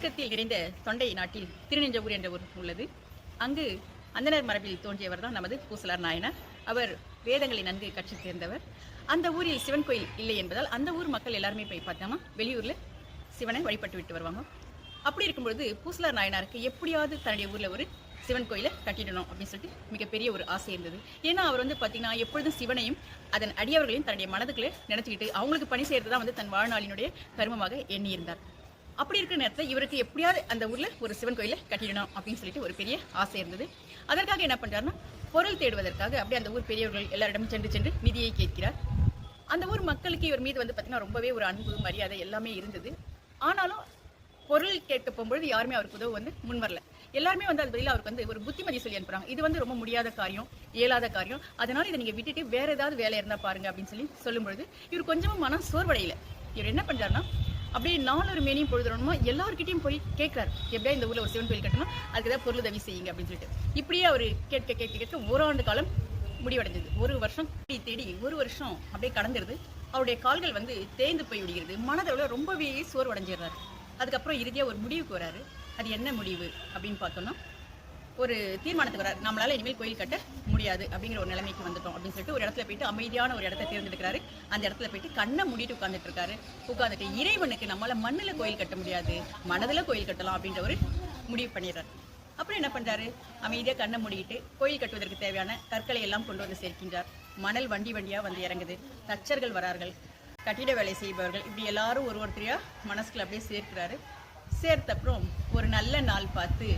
தெற்கத்தில் நிறைந்த தொண்டை நாட்டில் திருநின்றவூர் என்ற ஊர் உள்ளது. அங்கு அந்தனர் மரபில் தோன்றியவர் தான் நமது பூசலார் நாயனார். அவர் வேதங்களை நன்கு கற்றுத் தேர்ந்தவர். அந்த ஊரில் சிவன் கோயில் இல்லை என்பதால் அந்த ஊர் மக்கள் எல்லாருமே போய் பார்த்தோம்னா வெளியூரில் சிவனை வழிபட்டு விட்டு வருவாங்க. அப்படி இருக்கும்பொழுது பூசலார் நாயனாருக்கு எப்படியாவது தன்னுடைய ஊரில் ஒரு சிவன் கோயிலை கட்டிடணும் அப்படின்னு சொல்லிட்டு மிகப்பெரிய ஒரு ஆசை இருந்தது. ஏன்னா அவர் பார்த்தீங்கன்னா எப்பொழுதும் சிவனையும் அதன் அடியவர்களையும் தன்னுடைய மனதுக்குள்ளே நினைச்சுக்கிட்டு அவங்களுக்கு பணி செய்கிறது தான் தன் வாழ்நாளினுடைய கர்மமாக எண்ணியிருந்தார். அப்படி இருக்கிற நேரத்தில் இவருக்கு எப்படியாவது அந்த ஊரில் ஒரு சிவன் கோயிலை கட்டிடணும் அப்படின்னு சொல்லிட்டு ஒரு பெரிய ஆசை இருந்தது. அதற்காக என்ன பண்ணுறாருன்னா பொருள் தேடுவதற்காக அப்படியே அந்த ஊர் பெரியவர்கள் எல்லாரிடமும் சென்று நிதியை கேட்கிறார். அந்த ஊர் மக்களுக்கு இவர் மீது பார்த்தீங்கன்னா ரொம்பவே ஒரு அன்பு மரியாதை எல்லாமே இருந்தது. ஆனாலும் பொருள் கேட்க போகும்பொழுது யாருமே அவருக்கு உதவ முன் வரல. எல்லாருமே அது பதிலாக அவருக்கு ஒரு புத்திமதி சொல்லி அனுப்புறாங்க. இது ரொம்ப முடியாத காரியம், இயலாத காரியம், அதனால இதை நீங்கள் விட்டுட்டு வேற ஏதாவது வேலை இருந்தால் பாருங்க அப்படின்னு சொல்லும்பொழுது இவர் கொஞ்சமும் மனம் சோர்வடையில. இவர் என்ன பண்ணுறாருன்னா அப்படியே நாலொரு மேனியும் பொழுதுறோமா எல்லார்கிட்டையும் போய் கேட்கிறாரு, எப்படியா இந்த ஊரில் ஒரு சிவன் கோயில் கட்டணும், அதுக்கு ஏதாவது பொருள் உதவி செய்யுங்க அப்படின்னு சொல்லிட்டு. இப்படியே அவர் கேட்க ஓராண்டு காலம் முடிவடைஞ்சது. ஒரு வருஷம் தேடி ஒரு வருஷம் அப்படியே கடந்துருது. அவருடைய கால்கள் தேய்ந்து போய் விடுகிறது. மனதளவில் ரொம்பவே சோர்வடைஞ்சிடுறாரு. அதுக்கப்புறம் இறுதியாக ஒரு முடிவுக்கு வராரு. அது என்ன முடிவு அப்படின்னு பார்த்தோம்னா ஒரு தீர்மானத்துக்கு வராரு. நம்மளால இனிமேல் கோயில் கட்ட முடியாது அப்படிங்கிற ஒரு நிலைமைக்கு வந்துட்டோம் அப்படின்னு சொல்லிட்டு ஒரு இடத்துல போயிட்டு அமைதியான ஒரு இடத்த தேர்ந்தெடுக்கிறாரு. அந்த இடத்துல போயிட்டு கண்ணை மூடிட்டு உட்காந்துட்டு இறைவனுக்கு நம்மளால மண்ணில் கோயில் கட்ட முடியாது, மனதில் கோயில் கட்டலாம் அப்படின்ற ஒரு முடிவு பண்ணிடுறாரு. அப்புறம் என்ன பண்றாரு, அமைதியாக கண்ணை மூடிக்கிட்டு கோயில் கட்டுவதற்கு தேவையான கற்களை எல்லாம் கொண்டு வந்து சேர்க்கின்றார். மணல் வண்டியா இறங்குது. தச்சர்கள் வரார்கள், கட்டிட வேலை செய்பவர்கள், இப்படி எல்லாரும் ஒருத்தரையா மனசுக்குள்ள அப்படியே சேர்க்கிறாரு. சேர்த்தப்புறம் ஒரு நல்ல நாள் பார்த்து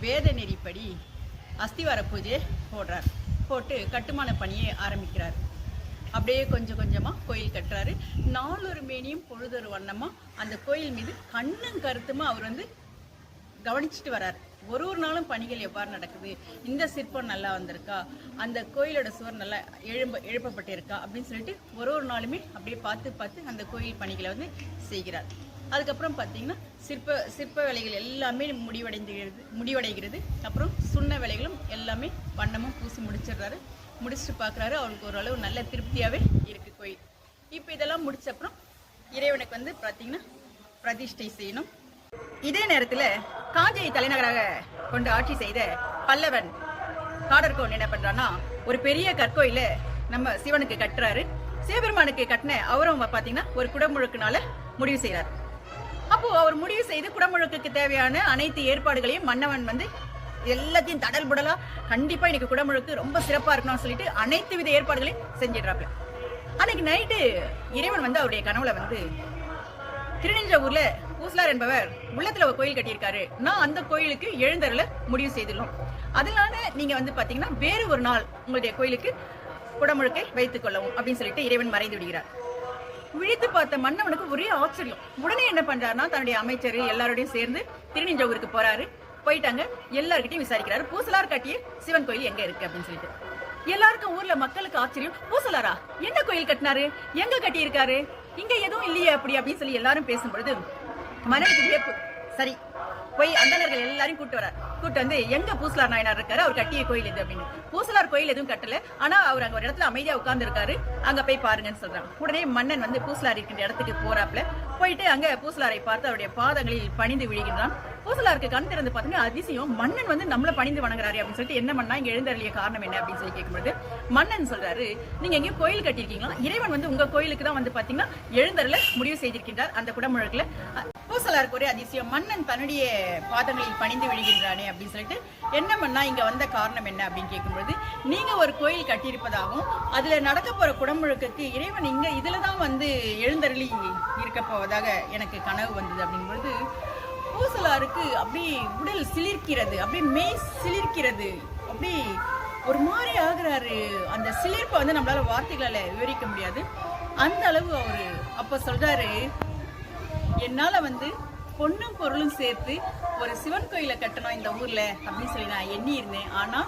வேத நெறிப்படி அஸ்திவார பூஜையை போட்டு கட்டுமான பணியை ஆரம்பிக்கிறார். அப்படியே கொஞ்சம் கொஞ்சமாக கோயில் கட்டுறாரு. நாலொரு மேனியும் பொழுதொரு வண்ணமாக அந்த கோயில் மீது கண்ணும் கருத்துமா அவர் கவனிச்சுட்டு வர்றாரு. ஒரு நாளும் பணிகள் எவ்வாறு நடக்குது, இந்த சிற்பம் நல்லா வந்திருக்கா, அந்த கோயிலோட சுவர் நல்லா எழுப்பப்பட்டிருக்கா அப்படின்னு சொல்லிட்டு ஒரு நாளுமே அப்படியே பார்த்து அந்த கோயில் பணிகளை செய்கிறார். அதுக்கப்புறம் பார்த்தீங்கன்னா சிற்ப வேலைகள் எல்லாமே முடிவடைகிறது. அப்புறம் சுண்ண வேலைகளும் எல்லாமே வண்ணமும் பூசி முடிச்சுட்டு பார்க்குறாரு. அவருக்கு ஓரளவு நல்ல திருப்தியாகவே இருக்குது கோயில். இப்போ இதெல்லாம் முடிச்ச அப்புறம் இறைவனுக்கு பார்த்தீங்கன்னா பிரதிஷ்டை செய்யணும். இதே நேரத்தில் காஞ்சியை தலைநகராக கொண்டு ஆட்சி செய்த பல்லவன் காடர்கோன் என்ன பண்ணுறான்னா ஒரு பெரிய கற்கோயிலை நம்ம சிவனுக்கு கட்டுறாரு. சிவபெருமானுக்கு கட்டின அவரும் பார்த்தீங்கன்னா ஒரு குடமுழுக்குனால முடிவு செய்கிறார். அப்போ அவர் முடிவு செய்து குடமுழுக்குக்கு தேவையான அனைத்து ஏற்பாடுகளையும் மன்னவன் எல்லாத்தையும் தடல் புடலா கண்டிப்பா இன்னைக்கு குடமுழுக்கு ரொம்ப சிறப்பா இருக்கணும்னு சொல்லிட்டு அனைத்து வித ஏற்பாடுகளையும் செஞ்சிடுறாப்ல. அன்னைக்கு நைட்டு இறைவன் அவருடைய கனவுல திருநின்றவூர்ல பூசலார் என்பவர் உள்ளத்துல ஒரு கோயில் கட்டியிருக்காரு, நான் அந்த கோயிலுக்கு எழுந்தருள முடிவு செய்துள்ளோம், அதனால நீங்க பாத்தீங்கன்னா வேறு ஒரு நாள் உங்களுடைய கோயிலுக்கு குடமுழுக்கை வைத்துக் கொள்ளவும் அப்படின்னு சொல்லிட்டு இறைவன் மறைந்து விடுகிறார். விழித்து பார்த்த மன்னவனுக்கு ஒரே ஆச்சரியம். உடனே என்ன பண்றாருன்னா தன்னுடைய அமைச்சர் எல்லாரோடையும் சேர்ந்து திருநின்றவூருக்கு போறாரு. போயிட்டாங்க, எல்லார்கிட்டையும் விசாரிக்கிறாரு, பூசலார் கட்டிய சிவன் கோயில் எங்க இருக்கு அப்படின்னு சொல்லிட்டு. எல்லாருக்கும் ஊர்ல மக்களுக்கு ஆச்சரியம், பூசலாரா என்ன கோயில் கட்டினாரு, எங்க கட்டி இருக்காரு, இங்க எதுவும் இல்லையே அப்படின்னு சொல்லி எல்லாரும் பேசும்பொழுது மன்னனுக்கு வியப்பு. சரி, போய் அந்தனர்கள் எல்லாரையும் கூட்டு எங்க பூசலார் நாயனார் இருக்காரு, அவர் கட்டிய கோயில் இது அப்படின்னு. பூசலார் கோயில் எதுவும் கட்டல, ஆனா அவர் அங்க ஒரு இடத்துல அமைதியா உட்கார்ந்து இருக்காரு, அங்க போய் பாருங்கன்னு சொல்றாங்க. உடனே மன்னன் பூசலார் இருக்கின்ற இடத்துக்கு போறாப்ல. போயிட்டு அங்க பூசலாரை பார்த்து அவருடைய பாதங்களில் பணிந்து விழுகின்றான். பூசலாருக்கு கண் திறந்து பார்த்தீங்கன்னா அதிசயம், மன்னன் நம்மள பணிந்து வணங்குறாரு அப்படின்னு சொல்லிட்டு என்ன பண்ணா இங்க எழுந்தருளிய காரணம் என்ன அப்படின்னு சொல்லி கேட்கும்போது மன்னன் சொல்றாரு, நீங்க எங்கேயும் கோயில் கட்டியிருக்கீங்களா, இறைவன் உங்க கோயிலுக்கு தான் பாத்தீங்கன்னா எழுந்தருள முடிவு செய்திருக்கின்றார் அந்த குடமுழுக்குல. பூசலாருக்கு ஒரே அதிசயம், மன்னன் தன்னுடைய பாதங்களில் பணிந்து விழுகின்றானே அப்படின்னு சொல்லிட்டு என்ன பண்ணா இங்க வந்த காரணம் என்ன அப்படின்னு கேட்கும்போது, நீங்க ஒரு கோயில் கட்டியிருப்பதாகவும் அதுல நடக்க போற குடமுழுக்கு இறைவன் இங்க இதுலதான் எழுந்தருளி இருக்க போவதாக எனக்கு கனவு வந்தது அப்படிங்கும்போது பூசலாருக்கு அப்படி உடல் சிலிர்க்கிறது, அப்படியே மெய் சிலிர்க்கிறது, அப்படி ஒரு மாதிரி ஆகுறாரு. அந்த சிலிர்ப்பை நம்மளால வார்த்தைகளால விவரிக்க முடியாது. அந்த அளவு அவரு அப்ப சொல்றாரு, என்னால பொண்ணும் பொருளும் சேர்த்து ஒரு சிவன் கோயிலை கட்டணும் இந்த ஊர்ல அப்படின்னு சொல்லி நான் எண்ணி இருந்தேன். ஆனா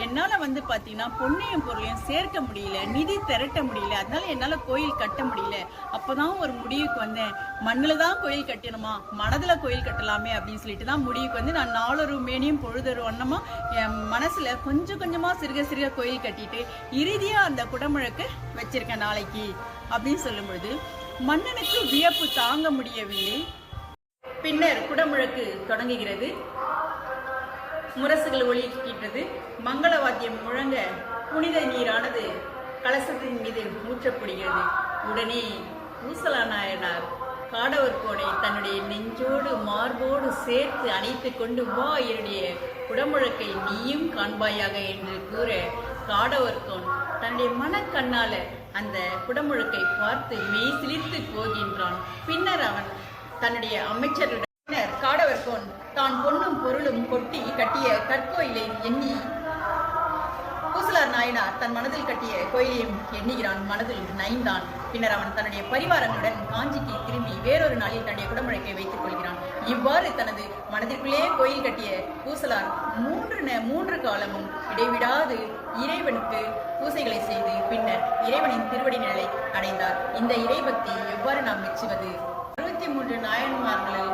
என்னால பாத்தீங்கன்னா பொண்ணையும் பொருளையும் சேர்க்க முடியல, நிதி திரட்ட முடியல, அதனால என்னால கோயில் கட்ட முடியல. அப்பதான் ஒரு முடிவுக்கு வந்தேன், மண்ணுல தான் கோயில் கட்டணுமா, மனதுல கோயில் கட்டலாமே அப்படின்னு சொல்லிட்டு தான் முடிவுக்கு நான் நாளொரு மேனியும் பொழுதொரு வண்ணமா என் மனசுல கொஞ்சம் கொஞ்சமா சிறுக கோயில் கட்டிட்டு இறுதியா அந்த குடமுழுக்கு வச்சிருக்கேன் நாளைக்கு அப்படின்னு சொல்லும் பொழுது மன்னனுக்கு வியப்பு தாங்க முடியவில்லை. பின்னர் குடமுழக்கு தொடங்குகிறது. முரசுகள் ஒலிக்கின்றது. மங்கள வாத்தியம் முழங்க புனித நீரானது கலசத்தின் மீது ஊற்றப்படுகிறது. உடனே பூசலார் நாயனார் காடவர்கோனை தன்னுடைய நெஞ்சோடு மார்போடு சேர்த்து அணைத்து கொண்டு, வா, என்னுடைய குடமுழக்கை நீயும் காண்பாயாக என்று கூற, காடவர்கோன் தன்னுடைய மனக்கண்ணால அந்த குடமுழக்கை பார்த்து மெய் சிலிர்த்து போகின்றான். பின்னர் அவன் தன்னுடைய அமைச்சருடன் காடவர்கோன் தான் பொன்னும் பொருளும் கொட்டி கட்டிய கற்கோயிலை எண்ணி, பூசலார் நாயனார் தன் மனதில் கட்டிய கோயிலையும் எண்ணுகிறான், மனதில் நைந்தான். பின்னர் அவன் தன்னுடைய பரிவாரங்களுடன் காஞ்சிக்கு திரும்பி வேறொரு நாளில் தன்னுடைய குடமுழக்கை வைத்துக் கொள்கிறான். இவ்வாறு தனது மனதிற்குள்ளே கோயில் கட்டிய பூசலார் மூன்று காலமும் இடைவிடாது இறைவனுக்கு பூசைகளை செய்து பின்னர் இறைவனின் திருவடி நிலை அடைந்தார். இந்த இறைபக்தி எவ்வாறு நாம் மெச்சுவது? 63 நாயன்மார்களில்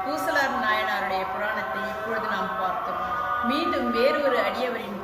பூசலார் நாயனாருடைய புராணத்தை இப்பொழுது நாம் பார்த்தோம். மீண்டும் வேறொரு அடியவரின்